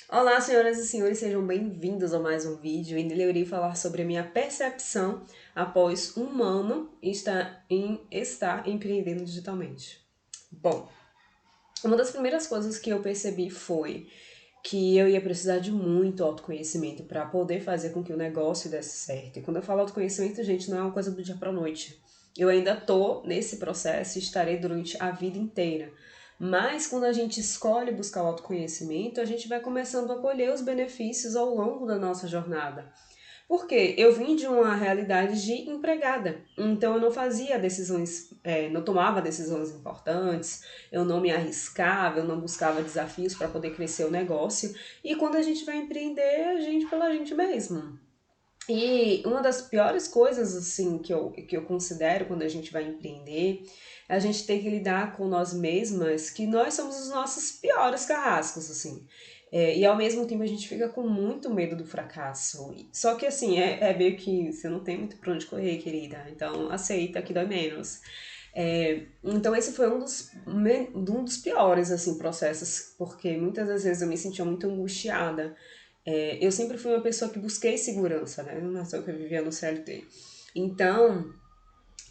Olá, senhoras e senhores, sejam bem-vindos a mais um vídeo. E nele eu irei falar sobre a minha percepção após um ano estar empreendendo digitalmente. Bom, uma das primeiras coisas que eu percebi foi que eu ia precisar de muito autoconhecimento para poder fazer com que o negócio desse certo. E quando eu falo autoconhecimento, gente, não é uma coisa do dia para noite. Eu ainda tô nesse processo e estarei durante a vida inteira. Mas quando a gente escolhe buscar o autoconhecimento, a gente vai começando a colher os benefícios ao longo da nossa jornada. Porque eu vim de uma realidade de empregada, então eu não fazia decisões, não tomava decisões importantes, eu não me arriscava, eu não buscava desafios para poder crescer o negócio. E quando a gente vai empreender, a gente pela gente mesmo. E uma das piores coisas assim que eu considero quando a gente vai empreender, é a gente ter que lidar com nós mesmas, que nós somos os nossos piores carrascos, assim. E ao mesmo tempo a gente fica com muito medo do fracasso. Só que assim, é meio que você não tem muito pra onde correr, querida. Então aceita que dói menos. Então esse foi um dos piores assim processos, porque muitas das vezes eu me sentia muito angustiada. Eu sempre fui uma pessoa que busquei segurança, né? Não nasceu que eu vivia no CLT. Então,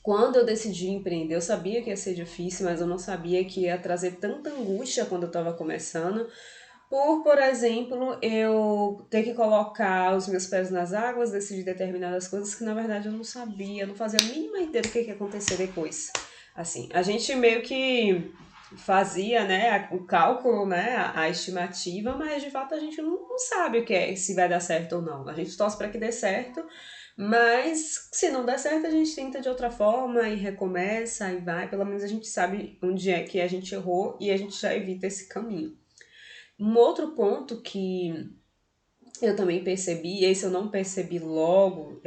quando eu decidi empreender, eu sabia que ia ser difícil, mas eu não sabia que ia trazer tanta angústia quando eu estava começando. Por exemplo, eu ter que colocar os meus pés nas águas, decidir determinadas coisas que na verdade eu não sabia, não fazia a mínima ideia do que ia acontecer depois. Assim, a gente meio que fazia, né, o cálculo, né, a estimativa, mas de fato a gente não sabe o que é, se vai dar certo ou não. A gente torce para que dê certo, mas se não der certo, a gente tenta de outra forma e recomeça e vai. Pelo menos a gente sabe onde é que a gente errou e a gente já evita esse caminho. Um outro ponto que eu também percebi, e esse eu não percebi logo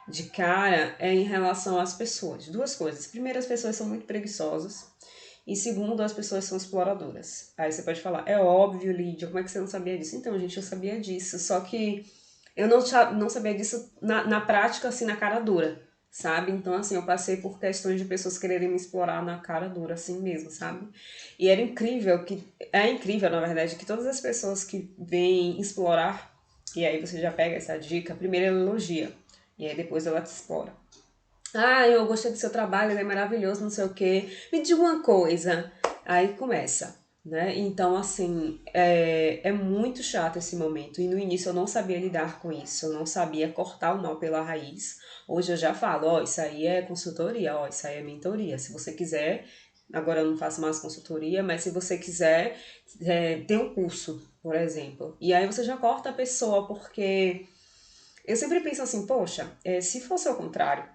de cara, é em relação às pessoas. Duas coisas. Primeiro, as pessoas são muito preguiçosas. E segundo, as pessoas são exploradoras. Aí você pode falar, é óbvio, Lídia, como é que você não sabia disso? Então, gente, eu sabia disso. Só que eu não sabia disso na prática, assim, na cara dura, sabe? Então, assim, eu passei por questões de pessoas quererem me explorar na cara dura, assim mesmo, sabe? E era incrível é incrível, na verdade, que todas as pessoas que vêm explorar, e aí você já pega essa dica, primeiro ela elogia, e aí depois ela te explora. Ah, eu gostei do seu trabalho, ele é maravilhoso, não sei o quê. Me diga uma coisa. Aí começa, né? Então, assim, é muito chato esse momento. E no início eu não sabia lidar com isso, eu não sabia cortar o mal pela raiz. Hoje eu já falo, ó, isso aí é consultoria, ó, isso aí é mentoria. Se você quiser, agora eu não faço mais consultoria, mas se você quiser, tem um curso, por exemplo. E aí você já corta a pessoa, porque eu sempre penso assim, poxa, se fosse ao contrário,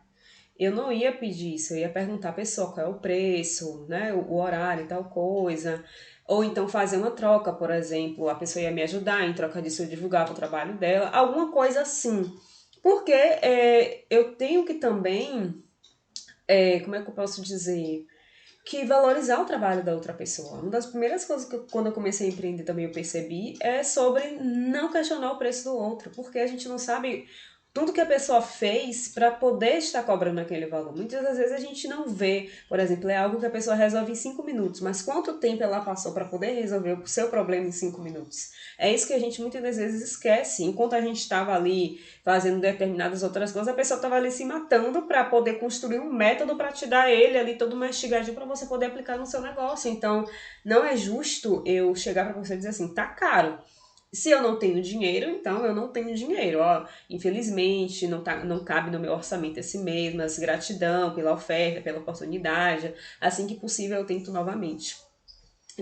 eu não ia pedir isso, eu ia perguntar à pessoa qual é o preço, né, o horário e tal coisa. Ou então fazer uma troca, por exemplo, a pessoa ia me ajudar, em troca disso eu divulgava o trabalho dela, alguma coisa assim. Porque eu tenho que também, como é que eu posso dizer? Que valorizar o trabalho da outra pessoa. Uma das primeiras coisas que quando eu comecei a empreender também eu percebi é sobre não questionar o preço do outro, porque a gente não sabe tudo que a pessoa fez para poder estar cobrando aquele valor. Muitas das vezes a gente não vê, por exemplo, é algo que a pessoa resolve em 5 minutos, mas quanto tempo ela passou para poder resolver o seu problema em 5 minutos? É isso que a gente muitas das vezes esquece. Enquanto a gente estava ali fazendo determinadas outras coisas, a pessoa estava ali se matando para poder construir um método para te dar ele ali todo mastigadinho para você poder aplicar no seu negócio. Então, não é justo eu chegar para você e dizer assim, tá caro. Se eu não tenho dinheiro, então eu não tenho dinheiro. Ó, infelizmente, não cabe no meu orçamento esse mês, mas gratidão pela oferta, pela oportunidade. Assim que possível, eu tento novamente.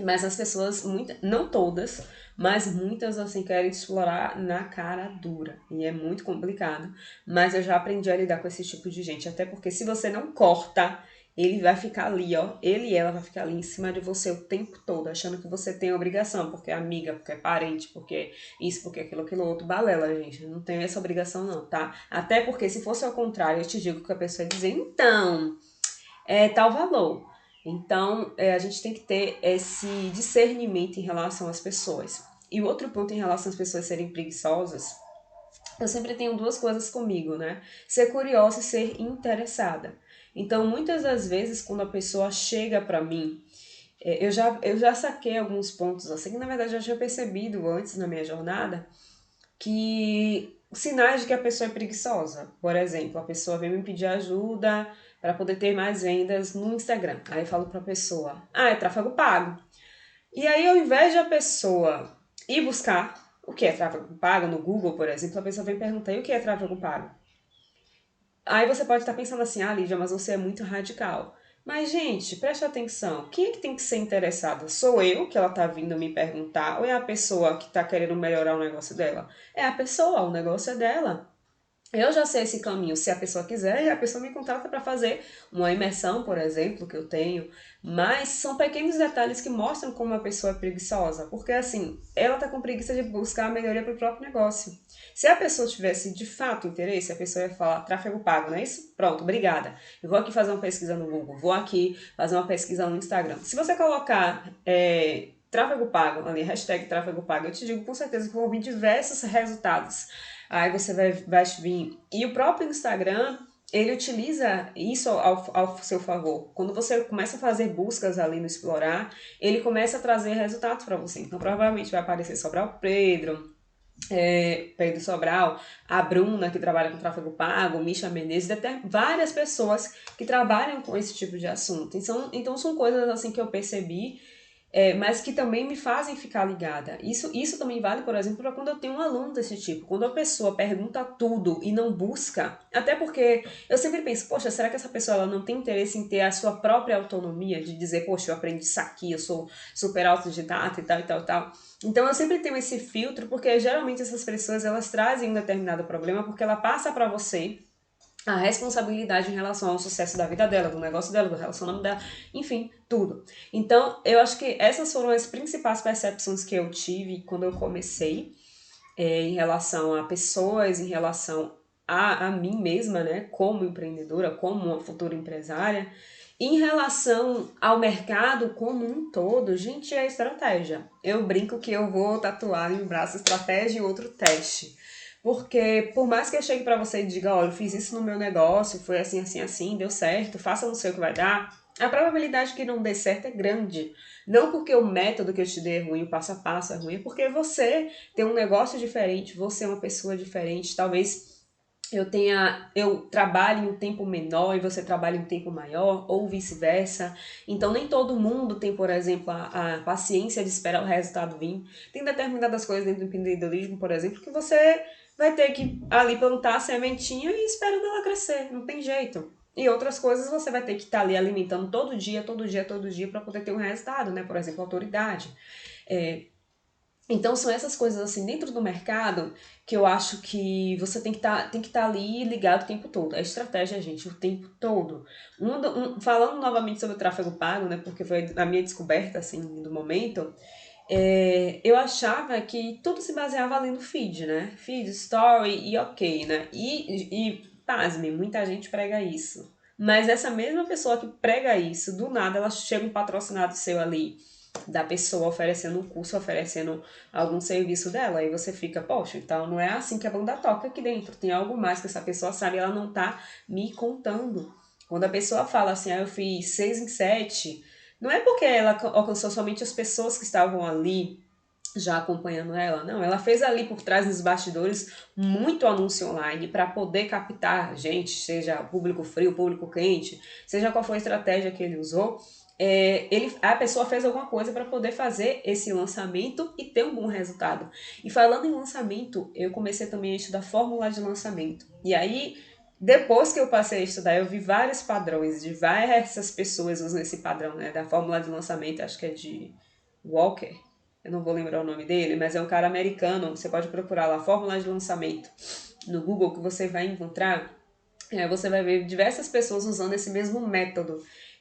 Mas as pessoas, não todas, mas muitas assim querem explorar na cara dura. E é muito complicado. Mas eu já aprendi a lidar com esse tipo de gente. Até porque se você não corta, ele vai ficar ali, ó. Ele e ela vai ficar ali em cima de você o tempo todo, achando que você tem obrigação, porque é amiga, porque é parente, porque isso, porque aquilo, aquilo outro. Balela, gente. Não tenho essa obrigação, não, tá? Até porque se fosse ao contrário, eu te digo que a pessoa ia dizer, então tal valor. Então, a gente tem que ter esse discernimento em relação às pessoas. E o outro ponto em relação às pessoas serem preguiçosas, eu sempre tenho duas coisas comigo, né? Ser curiosa e ser interessada. Então, muitas das vezes, quando a pessoa chega pra mim Eu já saquei alguns pontos assim, que na verdade eu já tinha percebido antes na minha jornada, que sinais de que a pessoa é preguiçosa. Por exemplo, a pessoa vem me pedir ajuda para poder ter mais vendas no Instagram. Aí eu falo para a pessoa: "Ah, é tráfego pago". E aí, ao invés de a pessoa ir buscar o que é tráfego pago no Google, por exemplo, a pessoa vem perguntar: "E o que é tráfego pago?". Aí você pode estar pensando assim: "Ah, Lídia, mas você é muito radical". Mas, gente, preste atenção. Quem é que tem que ser interessada? Sou eu, que ela tá vindo me perguntar, ou é a pessoa que tá querendo melhorar o negócio dela? É a pessoa, o negócio é dela. Eu já sei esse caminho, se a pessoa quiser, e a pessoa me contrata para fazer uma imersão, por exemplo, que eu tenho. Mas são pequenos detalhes que mostram como a pessoa é preguiçosa. Porque, assim, ela tá com preguiça de buscar a melhoria para o próprio negócio. Se a pessoa tivesse de fato interesse, a pessoa ia falar tráfego pago, não é isso? Pronto, obrigada. Eu vou aqui fazer uma pesquisa no Google, vou aqui fazer uma pesquisa no Instagram. Se você colocar tráfego pago, ali, hashtag tráfego pago, eu te digo com certeza que vão vir diversos resultados. Aí você vai vir. E o próprio Instagram, ele utiliza isso ao seu favor. Quando você começa a fazer buscas ali no Explorar, ele começa a trazer resultados para você. Então, provavelmente vai aparecer Sobral Pedro, Pedro Sobral, a Bruna, que trabalha com tráfego pago, Misha Menezes, até várias pessoas que trabalham com esse tipo de assunto. Então são coisas assim que eu percebi, mas que também me fazem ficar ligada. Isso também vale, por exemplo, para quando eu tenho um aluno desse tipo. Quando a pessoa pergunta tudo e não busca, até porque eu sempre penso, poxa, será que essa pessoa ela não tem interesse em ter a sua própria autonomia, de dizer, poxa, eu aprendi isso aqui, eu sou super autodidata e tal, e tal, e tal. Então eu sempre tenho esse filtro, porque geralmente essas pessoas elas trazem um determinado problema, porque ela passa para você a responsabilidade em relação ao sucesso da vida dela, do negócio dela, do relacionamento dela, enfim, tudo. Então, eu acho que essas foram as principais percepções que eu tive quando eu comecei, em relação a pessoas, em relação a mim mesma, né, como empreendedora, como uma futura empresária. Em relação ao mercado como um todo, gente, é estratégia. Eu brinco que eu vou tatuar em um braço estratégia e outro teste. Porque por mais que eu chegue para você e diga, olha, eu fiz isso no meu negócio, foi assim, assim, assim, deu certo, faça, não sei o que vai dar, a probabilidade que não dê certo é grande. Não porque o método que eu te dei é ruim, o passo a passo é ruim, é porque você tem um negócio diferente, você é uma pessoa diferente, talvez eu trabalhe em um tempo menor e você trabalhe em um tempo maior, ou vice-versa. Então, nem todo mundo tem, por exemplo, a paciência de esperar o resultado vir. Tem determinadas coisas dentro do empreendedorismo, por exemplo, que você vai ter que ali plantar a sementinha e esperando ela crescer, não tem jeito. E outras coisas você vai ter que estar ali alimentando todo dia, todo dia, todo dia para poder ter um resultado, né? Por exemplo, autoridade. É, então são essas coisas assim dentro do mercado que eu acho que você tem que tá ali ligado o tempo todo. A estratégia, gente, o tempo todo. Falando novamente sobre o tráfego pago, né? Porque foi a minha descoberta assim do momento. Eu achava que tudo se baseava ali no feed, né? Feed, story e ok, né? E pasme, muita gente prega isso. Mas essa mesma pessoa que prega isso, do nada ela chega um patrocinado seu ali da pessoa oferecendo um curso, oferecendo algum serviço dela, e você fica, poxa, então não é assim que a banda toca aqui dentro, tem algo mais que essa pessoa sabe, ela não tá me contando. Quando a pessoa fala assim, eu fiz 6 em 7, não é porque ela alcançou somente as pessoas que estavam ali já acompanhando ela, não, ela fez ali por trás nos bastidores muito anúncio online para poder captar gente, seja público frio, público quente, seja qual foi a estratégia que ele usou, a pessoa fez alguma coisa para poder fazer esse lançamento e ter um bom resultado. E falando em lançamento, eu comecei também a estudar fórmula de lançamento. E aí, depois que eu passei a estudar, eu vi vários padrões de várias pessoas usando esse padrão, né, da fórmula de lançamento, acho que é de Walker, eu não vou lembrar o nome dele, mas é um cara americano, você pode procurar lá, fórmula de lançamento, no Google, que você vai encontrar, você vai ver diversas pessoas usando esse mesmo método.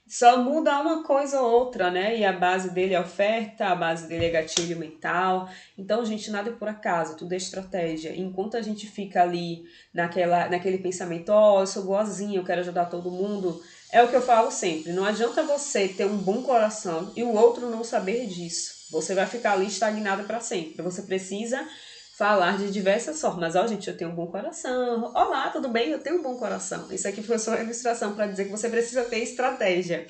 Só muda uma coisa ou outra, né? E a base dele é oferta, a base dele é gatilho mental. Então, gente, nada é por acaso, tudo é estratégia. Enquanto a gente fica ali naquele pensamento, ó, eu sou boazinha, eu quero ajudar todo mundo, é o que eu falo sempre. Não adianta você ter um bom coração e o outro não saber disso. Você vai ficar ali estagnado para sempre. Você precisa falar de diversas formas. Ó, gente, eu tenho um bom coração. Olá, tudo bem? Eu tenho um bom coração. Isso aqui foi só uma ilustração para dizer que você precisa ter estratégia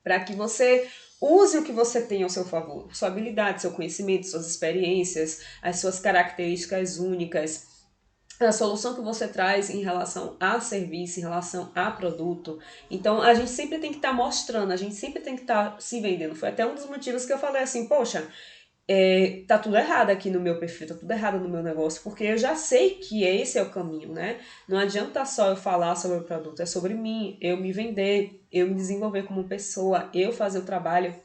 para que você use o que você tem ao seu favor, sua habilidade, seu conhecimento, suas experiências, as suas características únicas, a solução que você traz em relação a serviço, em relação a produto. Então, a gente sempre tem que estar mostrando, a gente sempre tem que estar se vendendo. Foi até um dos motivos que eu falei assim, poxa, tá tudo errado aqui no meu perfil, tá tudo errado no meu negócio, porque eu já sei que esse é o caminho, né? Não adianta só eu falar sobre o produto, é sobre mim, eu me vender, eu me desenvolver como pessoa, eu fazer o trabalho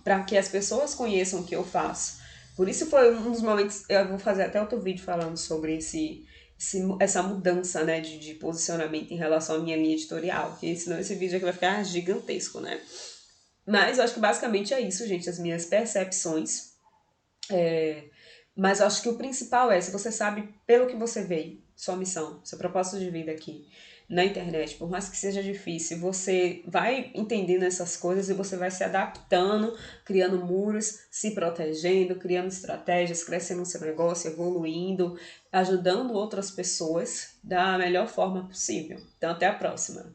para que as pessoas conheçam o que eu faço. Por isso foi um dos momentos, eu vou fazer até outro vídeo falando sobre essa mudança, né, de posicionamento em relação à minha linha editorial, porque senão esse vídeo aqui vai ficar gigantesco, né? Mas eu acho que basicamente é isso, gente, as minhas percepções. Mas eu acho que o principal é, se você sabe pelo que você veio, sua missão, seu propósito de vida aqui na internet, por mais que seja difícil, você vai entendendo essas coisas e você vai se adaptando, criando muros, se protegendo, criando estratégias, crescendo o seu negócio, evoluindo, ajudando outras pessoas da melhor forma possível. Então, até a próxima!